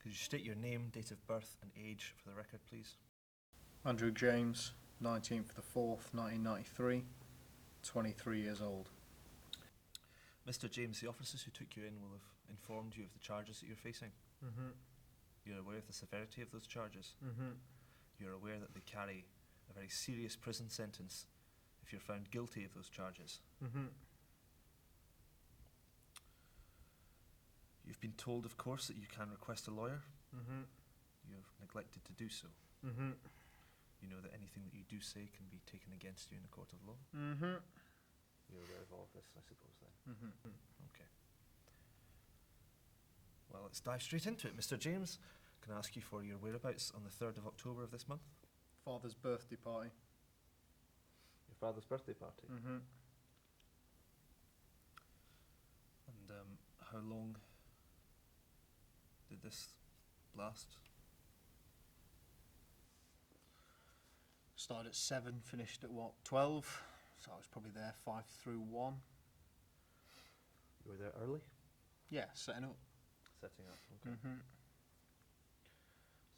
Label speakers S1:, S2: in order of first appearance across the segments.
S1: Could you state your name, date of birth and age for the record, please?
S2: Andrew James, 19th of the 4th, 1993, 23 years old.
S1: Mr. James, the officers who took you in will have informed you of the charges that you're facing.
S2: Mm-hmm.
S1: You're aware of the severity of those charges.
S2: Mm-hmm.
S1: You're aware that they carry a very serious prison sentence if you're found guilty of those charges.
S2: Mm-hmm.
S1: You've been told, of course, that you can request a lawyer.
S2: Mm-hmm.
S1: You have neglected to do so.
S2: Mm-hmm.
S1: You know that anything that you do say can be taken against you in a court of law.
S2: Mm-hmm.
S1: You're aware of all of this, I suppose, then?
S2: Mm-hmm.
S1: Okay. Well, let's dive straight into it. Mr. James, can I ask you for your whereabouts on the 3rd of October of this month?
S2: Father's birthday party.
S1: Your father's birthday party?
S2: Mm-hmm.
S1: And how long did this last?
S2: Started at 7, finished at 12? So I was probably there 5 through 1.
S1: You were there early?
S2: Yeah, setting up.
S1: Setting up, okay.
S2: Mm-hmm.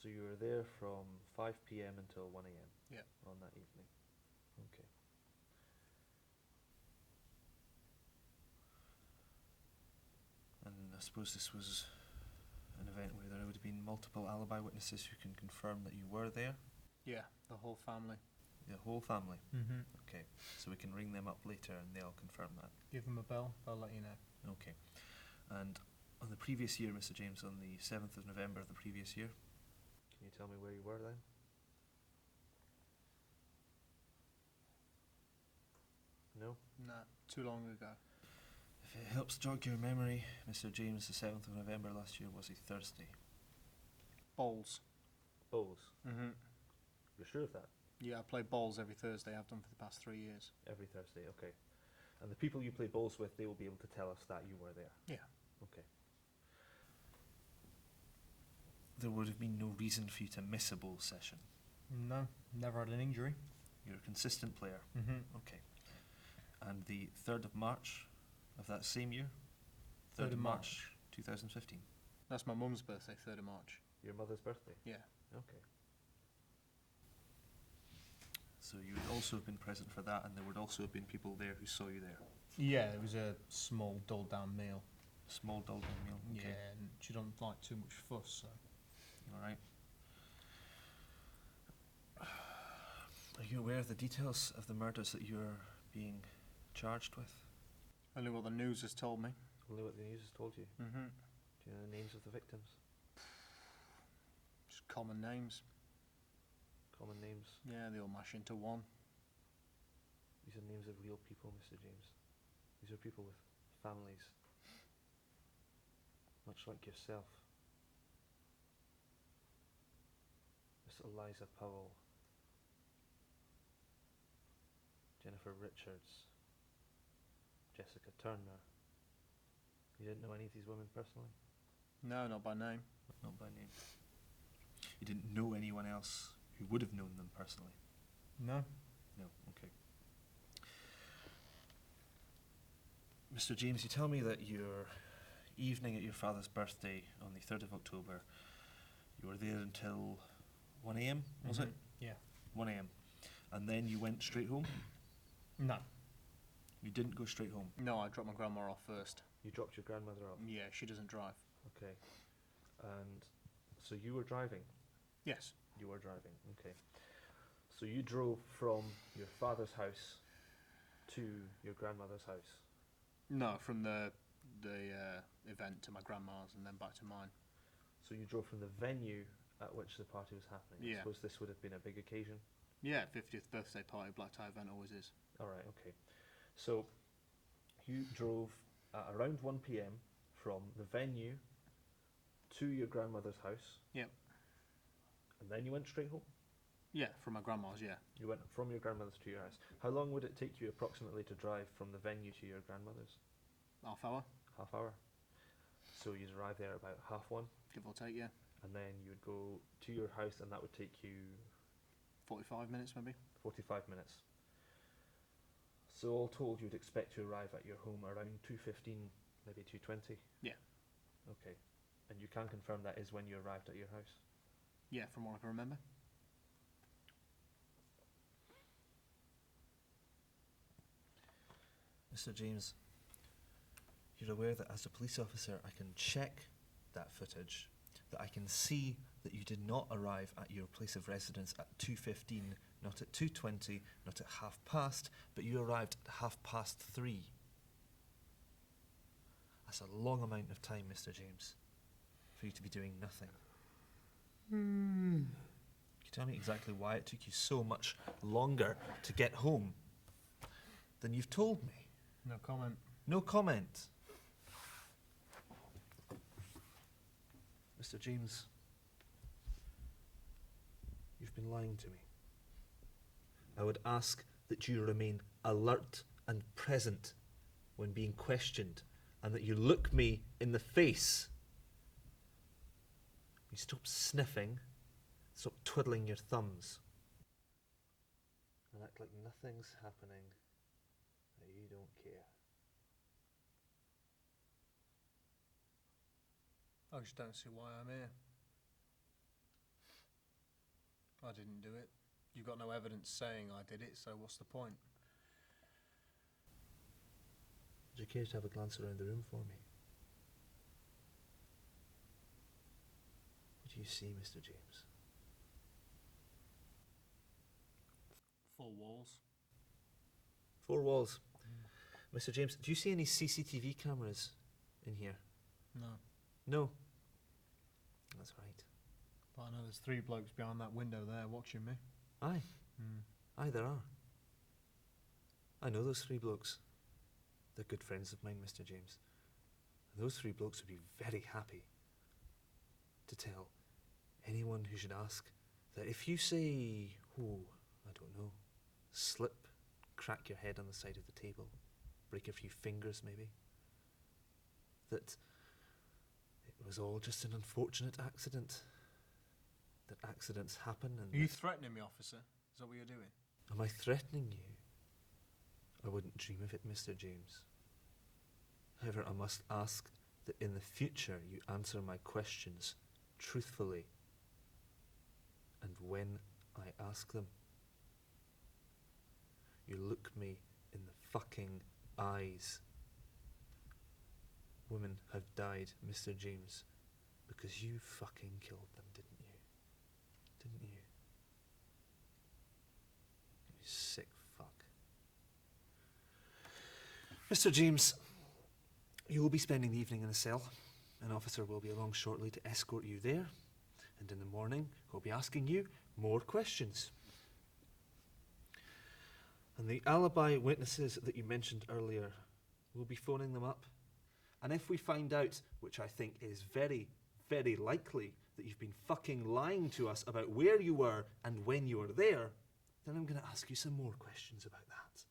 S1: So you were there from 5 p.m. until 1 a.m.
S2: Yeah.
S1: On that evening. Okay. And I suppose this was an event where there would have been multiple alibi witnesses who can confirm that you were there?
S2: Yeah, the whole family.
S1: The whole family?
S2: Mm-hmm.
S1: Okay, so we can ring them up later and they'll confirm that.
S2: Give them a bell, they'll let you know.
S1: Okay. And on the previous year, Mr. James, on the 7th of November of the previous year, can you tell me where you were then? No?
S2: Nah, too long ago.
S1: If it helps jog your memory, Mr. James, the 7th of November last year was a Thursday.
S2: Bowls.
S1: Bowls?
S2: Mm-hmm.
S1: You're sure of that?
S2: Yeah, I play bowls every Thursday. I've done for the past 3 years.
S1: Every Thursday, okay. And the people you play bowls with, they will be able to tell us that you were there?
S2: Yeah.
S1: Okay. There would have been no reason for you to miss a bowl session.
S2: No, never had an injury.
S1: You're a consistent player.
S2: Mm-hmm.
S1: Okay. And the 3rd of March of that same year?
S2: 3rd of March.
S1: 2015.
S2: That's my mum's birthday, 3rd of March.
S1: Your mother's birthday?
S2: Yeah.
S1: Okay. So you would also have been present for that, and there would also have been people there who saw you there?
S2: Yeah, it was a small, dulled-down meal.
S1: Small, dull-down meal? Okay.
S2: Yeah, and she don't like too much fuss, so...
S1: Alright. Are you aware of the details of the murders that you're being charged with?
S2: Only what the news has told me.
S1: Only what the news has told you?
S2: Mm-hmm.
S1: Do you know the names of the victims?
S2: Just common names.
S1: Common names?
S2: Yeah, they all mash into one.
S1: These are names of real people, Mr. James. These are people with families. Much like yourself. Miss Eliza Powell. Jennifer Richards. Jessica Turner. You didn't know any of these women personally?
S2: No, not by name.
S1: Not by name. You didn't know anyone else who would have known them personally?
S2: No.
S1: No, okay. Mr. James, you tell me that your evening at your father's birthday on the 3rd of October, you were there until 1 a.m, was it?
S2: Yeah.
S1: 1 a.m. And then you went straight home?
S2: No.
S1: You didn't go straight home?
S2: No, I dropped my grandma off first.
S1: You dropped your grandmother off?
S2: Yeah, she doesn't drive.
S1: Okay. And so you were driving?
S2: Yes.
S1: You were driving, okay. So you drove from your father's house to your grandmother's house?
S2: No, from the event to my grandma's and then back to mine.
S1: So you drove from the venue at which the party was happening?
S2: Yeah.
S1: I suppose this would have been a big occasion?
S2: Yeah, 50th birthday party, black tie event always is.
S1: Alright, okay. So you drove at around 1 p.m. from the venue to your grandmother's house?
S2: Yep.
S1: And then you went straight home?
S2: Yeah, from my grandma's, yeah.
S1: You went from your grandmother's to your house. How long would it take you approximately to drive from the venue to your grandmother's?
S2: Half hour,
S1: Half hour? So you'd arrive there about 1:30,
S2: give or take, yeah.
S1: and then you would go to your house, and that would take you
S2: 45 minutes maybe.
S1: 45 minutes. So all told, you'd expect to arrive at your home around 2:15, maybe 2:20?
S2: Yeah.
S1: Okay. And you can confirm that is when you arrived at your house?
S2: Yeah, from what I can remember.
S1: Mr. James, you're aware that as a police officer I can check that footage, that I can see that you did not arrive at your place of residence at 2:15, not at 2:20, not at past, but you arrived at 3:30. That's a long amount of time, Mr. James, for you to be doing nothing. Can you tell me exactly why it took you so much longer to get home than you've told me?
S2: No comment.
S1: No comment. Mr. James, you've been lying to me. I would ask that you remain alert and present when being questioned, and that you look me in the face. You stop sniffing, stop twiddling your thumbs, and act like nothing's happening, that you don't care.
S2: I just don't see why I'm here. I didn't do it. You've got no evidence saying I did it, so what's the point?
S1: Would you care to have a glance around the room for me? What do you see, Mr. James?
S2: 4 walls.
S1: 4 walls. Mr. James, do you see any CCTV cameras in here?
S2: No.
S1: No. That's right.
S2: But I know there's 3 blokes behind that window there watching me.
S1: Aye. Aye, there are. I know those 3 blokes. They're good friends of mine, Mr. James. And those 3 blokes would be very happy to tell anyone who should ask that if you say, I don't know, slip, crack your head on the side of the table, break a few fingers maybe, that it was all just an unfortunate accident. That accidents happen and...
S2: Are you threatening me, officer? Is that what you're doing?
S1: Am I threatening you? I wouldn't dream of it, Mr. James. However, I must ask that in the future you answer my questions truthfully, and when I ask them, you look me in the fucking eyes. Women have died, Mr. James, because you fucking killed them, didn't you? Didn't you? You sick fuck. Mr. James, you will be spending the evening in a cell. An officer will be along shortly to escort you there, and in the morning we'll be asking you more questions. And the alibi witnesses that you mentioned earlier, we'll be phoning them up. And if we find out, which I think is very, very likely, that you've been fucking lying to us about where you were and when you were there, then I'm going to ask you some more questions about that.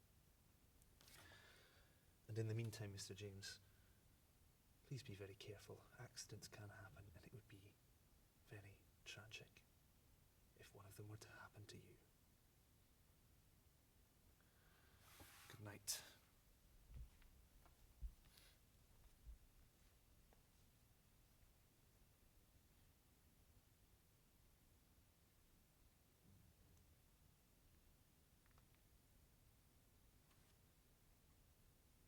S1: And in the meantime, Mr. James, please be very careful. Accidents can happen, and it would be very tragic if one of them were to happen.